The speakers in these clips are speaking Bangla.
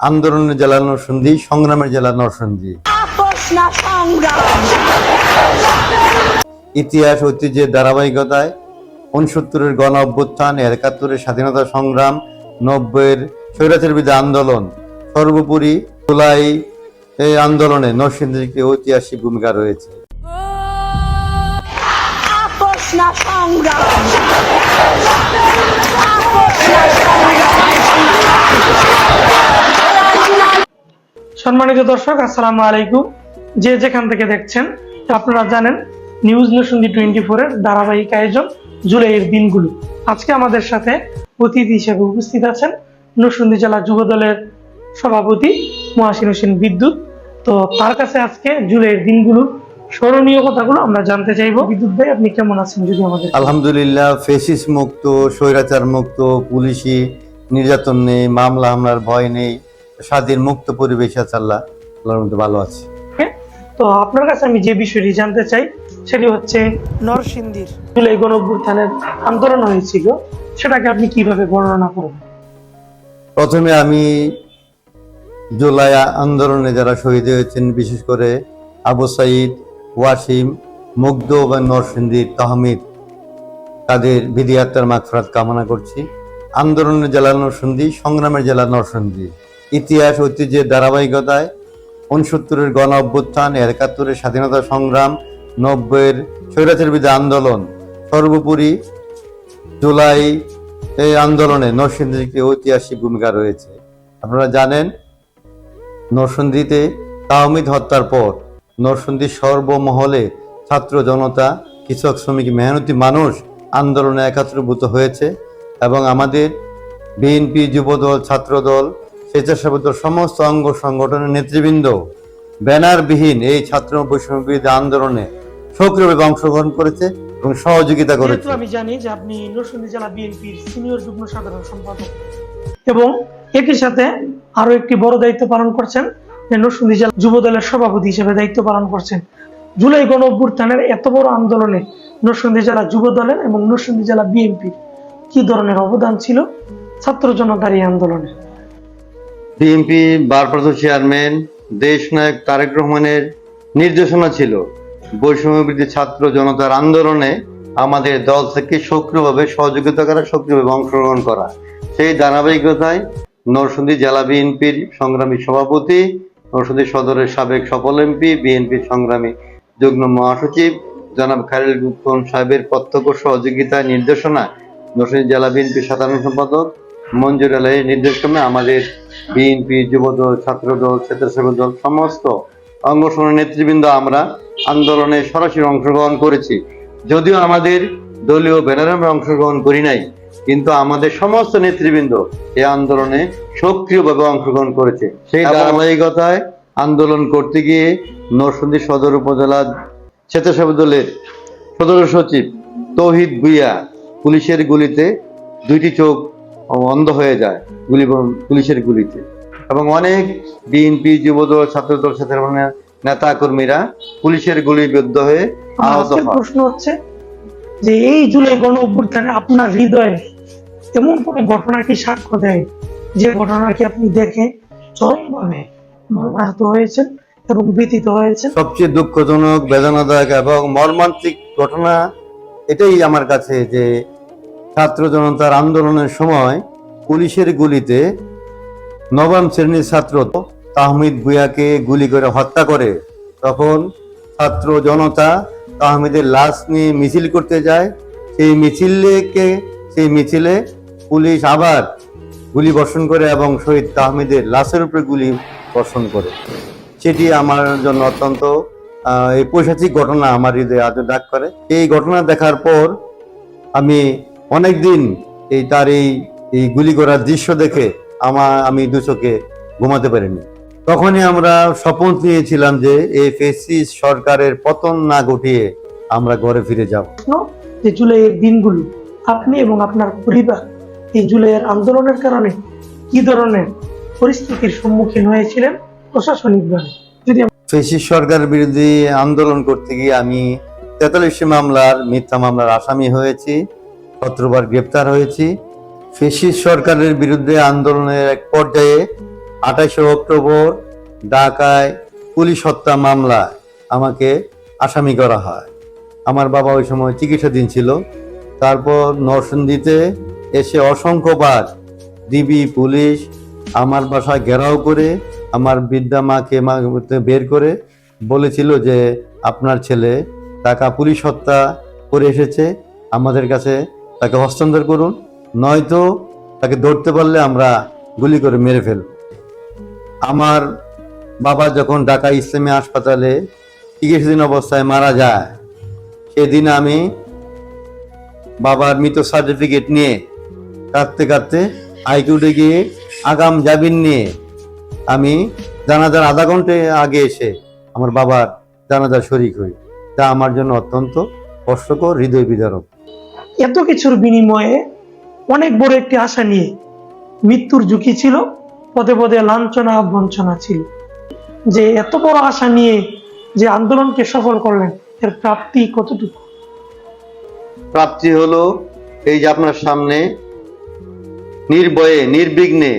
আন্দোলনের জেলা নরসিংদী, সংগ্রামের জেলা নরসিংদী। ইতিহাস ঐতিহ্যের ধারাবাহিকতায় ৬৯-এর গণ অভ্যুত্থান, ৭১-এর স্বাধীনতা সংগ্রাম, ৯০-এর স্বৈরাচার বিরোধী আন্দোলন, সর্বোপরি জুলাই এই আন্দোলনে নরসিংদীর একটি ঐতিহাসিক ভূমিকা রয়েছে। সম্মানিত দর্শক, আসসালামু আলাইকুম। যে যেখান থেকে দেখছেন, আপনারা জানেন নিউজ নরসিংদী 24 এর ধারাবাহিক আয়োজন জুলাইয়ের দিনগুলো। আজকে আমাদের সাথে অতিথি হিসেবে উপস্থিত আছেন নরসিংদী জেলা যুব দলের সভাপতি মহাসিন হোসেন বিদ্যুৎ। তো তার কাছে আজকে জুলাইয়ের দিনগুলো স্মরণীয় কথাগুলো আমরা জানতে চাইবো। বিদ্যুৎ ভাই, আপনি কেমন আছেন? যদি আমাদের আলহামদুলিল্লাহ, ফেসিস মুক্ত, স্বৈরাচার মুক্ত, পুলিশি নির্যাতন নেই, মামলা হামলার ভয় নেই, স্বাধীন মুক্ত পরিবেশ আছে। আল্লাহর মধ্যে ভালো আছে। তো আপনার কাছে আমি যে বিষয়টি জানতে চাই সেটি হচ্ছে নরসিংদীর জুলাই গণঅভ্যুত্থানের আন্দোলন হয়েছিল, সেটাকে আপনি কিভাবে বর্ণনা করবেন? প্রথমে আমি জুলাই আন্দোলনে যারা শহীদ হয়েছেন, বিশেষ করে আবু সাইদ, ওয়াসিম, মুগ্ধ এবং নরসিংদীর তাহমিদ, তাদের বিধি আত্মার মাগফিরাত কামনা করছি। আন্দোলনের জেলা নরসিংদী, সংগ্রামের জেলা নরসিংদী। ইতিহাস ঐতিহ্যের ধারাবাহিকতায় ৬৯-এর গণ অভ্যুত্থান, ৭১-এর স্বাধীনতা সংগ্রাম, ৯০-এর স্বৈরাচার বিরোধী আন্দোলন, সর্বোপরি জুলাই এই আন্দোলনে নরসিংদীর একটি ঐতিহাসিক ভূমিকা রয়েছে। আপনারা জানেন, নরসিংদীতে তাহমিদ হত্যার পর নরসিংদীর সর্বমহলে ছাত্র জনতা, কৃষক, শ্রমিক, মেহনতি মানুষ আন্দোলনে একত্রীভূত হয়েছে এবং আমাদের বিএনপি, যুবদল, ছাত্রদল, স্বেচ্ছাসেবক দল, সমস্ত অঙ্গ সংগঠনের নেতৃবৃন্দ ব্যানারবিহীন এই ছাত্র বৈষম্য বিরোধী আন্দোলনে সক্রিয়ভাবে অংশগ্রহণ করেছে এবং সহযোগিতা করেছে। আমি জানি যে আপনি নরসিংদী জেলা বিএনপির সিনিয়র যুগ্ম সাধারণ সম্পাদক এবং একই সাথে আরো একটি বড় দায়িত্ব পালন করছেন, নরসিংদী জেলা যুব দলের সভাপতি হিসেবে দায়িত্ব পালন করছেন। জুলাই গণ অভ্যুত্থানের এত বড় আন্দোলনে নরসিংদী জেলা যুব দলের এবং নরসিংদী জেলা বিএনপির কি ধরনের অবদান ছিল ছাত্র জনতার এই আন্দোলনে? বিএনপি ভারপ্রাপ্ত চেয়ারম্যান দেশনায়ক তারেক রহমানের নির্দেশনা ছিল বৈষম্য বিরোধী ছাত্র জনতার আন্দোলনে আমাদের দল থেকে সক্রিয়ভাবে সহযোগিতা করা, সক্রিয়ভাবে অংশগ্রহণ করা। সেই ধারাবাহিকতায় নরসিংদী জেলা বিএনপির সংগ্রামী সভাপতি, নরসিংদী সদরের সাবেক সফল এমপি, বিএনপির সংগ্রামী যুগ্ম মহাসচিব জনাব খালিল গুপ্তন সাহেবের প্রত্যক্ষ সহযোগিতায় নির্দেশনা, নরসিংদী জেলা বিএনপির সাধারণ সম্পাদক মঞ্জুর আলহের নির্দেশক্রমে আমাদের বিএনপি, যুবদল, ছাত্রদল, স্বেচ্ছাসেবক দল, সমস্ত অঙ্গ সংগঠনের নেতৃবৃন্দ আমরা আন্দোলনে সরাসরি অংশগ্রহণ করেছি। যদিও আমাদের দলীয় ব্যানারে আমরা অংশগ্রহণ করি নাই, কিন্তু আমাদের সমস্ত নেতৃবৃন্দ এই আন্দোলনে সক্রিয়ভাবে অংশগ্রহণ করেছে। সেই ধারাবাহিকতায় আন্দোলন করতে গিয়ে নরসিংদী সদর উপজেলা স্বেচ্ছাসেবক দলের সদস্য সচিব তৌহিদ ভুঁইয়া পুলিশের গুলিতে 2টি চোখ অন্ধ হয়ে যায় পুলিশের গুলিতে, এবং অনেক বিএনপি, যুবদল, ছাত্রদল, স্বেচ্ছাসেবক নেতা কর্মীরা পুলিশের গুলিবিদ্ধ হয়ে আহত হয়। প্রশ্ন হচ্ছে যে এই জুলাই গণ অভ্যুত্থানে আপনার হৃদয়ে এমন কোন ঘটনা কি সাক্ষ্য দেয় যে ঘটনা কি আপনি দেখে চরমভাবে আহত হয়েছেন এবং ব্যথিত হয়েছেন? সবচেয়ে দুঃখজনক, বেদনাদায়ক এবং মর্মান্তিক ঘটনা এটাই আমার কাছে যে ছাত্র জনতার আন্দোলনের সময় পুলিশের গুলিতে নবম শ্রেণীর ছাত্র তাহমিদ ভুঁইয়াকে গুলি করে হত্যা করে। তখন ছাত্র জনতা তাহমিদের লাশ নিয়ে মিছিল করতে যায়। সেই মিছিলে পুলিশ আবার গুলি বর্ষণ করে এবং শহীদ তাহমিদের লাশের উপরে গুলি বর্ষণ করে। সেটি আমার জন্য অত্যন্ত এই পৈশাচিক ঘটনা আমার হৃদয়ে আজও দাগ করে। এই ঘটনা দেখার পর আমি অনেকদিন তার এই গুলি করার দৃশ্য দেখে আমি দু চোখে ঘুমাতে পারিনি। তখনই আমরা শপথ নিয়েছিলাম যে এই ফ্যাসিস্ট সরকারের পতন না ঘটিয়ে আমরা ঘরে ফিরে যাব। যে জুলাইয়ের দিনগুলো আপনি এবং আপনার পরিবার এই জুলাইয়ের আন্দোলনের কারণে কি ধরনের পরিস্থিতির সম্মুখীন হয়েছিলেন প্রশাসনিকভাবে? যদি ফ্যাসিস্ট সরকারের বিরুদ্ধে আন্দোলন করতে গিয়ে আমি 43 মিথ্যা মামলার আসামি হয়েছি, 17 বার গ্রেপ্তার হয়েছি। ফ্যাসিস্ট সরকারের বিরুদ্ধে আন্দোলনের এক পর্যায়ে 28 অক্টোবর ঢাকায় পুলিশ হত্যা মামলা আমাকে আসামি করা হয়। আমার বাবা ওই সময় চিকিৎসাধীন ছিল। তারপর নরসিংদীতে এসে অসংখ্যবার ডিবি পুলিশ আমার বাসায় ঘেরাও করে আমার বৃদ্ধা মাকে বের করে বলেছিল যে আপনার ছেলে ঢাকা পুলিশ হত্যা করে এসেছে, আমাদের কাছে তাকে হস্তান্তর করুন, নয়তো তাকে ধরতে পারলে আমরা গুলি করে মেরে ফেলব। আমার বাবা যখন ঢাকা ইসলামী হাসপাতালে চিকিৎসাধীন অবস্থায় মারা যায়, সেদিন আমি বাবার মৃত সার্টিফিকেট নিয়ে কাঁদতে কাঁদতে হাইকোর্টে গিয়ে আগাম জামিন নিয়ে আমি জানাজার আধা ঘন্টা আগে এসে আমার বাবার জানাজার শরীক হই। তা আমার জন্য অত্যন্ত কষ্টকর, হৃদয় বিদারক। এত কিছুর বিনিময়ে অনেক বড় একটি আশা নিয়ে মৃত্যুর ঝুঁকি ছিল, পদে পদে লাঞ্ছনা বঞ্চনা ছিল। যে এত বড় আশা নিয়ে যে আন্দোলনকে সফল করলেন, এর প্রাপ্তি কতটুকু? প্রাপ্তি হলো এই যে আপনার সামনে নির্ভয়ে, নির্বিঘ্নে,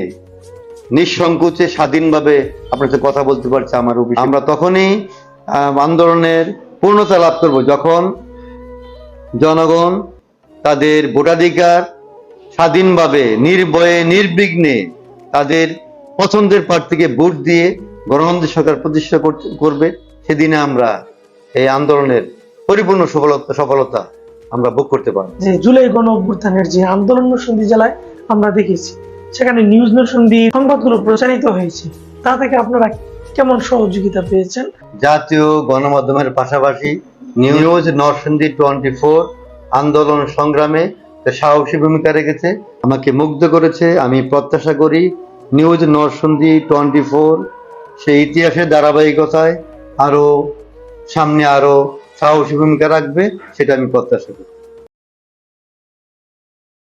নিঃসংকোচে, স্বাধীনভাবে আপনার সাথে কথা বলতে পারছি। আমার আমরা তখনই আন্দোলনের পূর্ণতা লাভ করব যখন জনগণ তাদের ভোটাধিকার স্বাধীনভাবে, নির্ভয়ে, নির্বিঘ্নে তাদের পছন্দের প্রার্থীকে ভোট দিয়ে গণতান্ত্রিক সরকার প্রতিষ্ঠা করবে। সেদিনে আমরা এই আন্দোলনের পরিপূর্ণ সফলতা আমরা ভোগ করতে পারব। যে জুলাই গণ অভ্যুত্থানের যে আন্দোলন নরসিংদী জেলায় আমরা দেখেছি, সেখানে নিউজ নরসিংদী সংবাদগুলো প্রচারিত হয়েছে, তা থেকে আপনারা কেমন সহযোগিতা পেয়েছেন? জাতীয় গণমাধ্যমের পাশাপাশি নিউজ নরসিংদী 24 আন্দোলন সংগ্রামে সাহসী ভূমিকা রেখেছে, আমাকে মুগ্ধ করেছে। আমি প্রত্যাশা করি নিউজ নরসিংদী 24 সেই ইতিহাসের ধারাবাহিকতায় আরো সামনে আরো সাহসী ভূমিকা রাখবে, সেটা আমি প্রত্যাশা করি।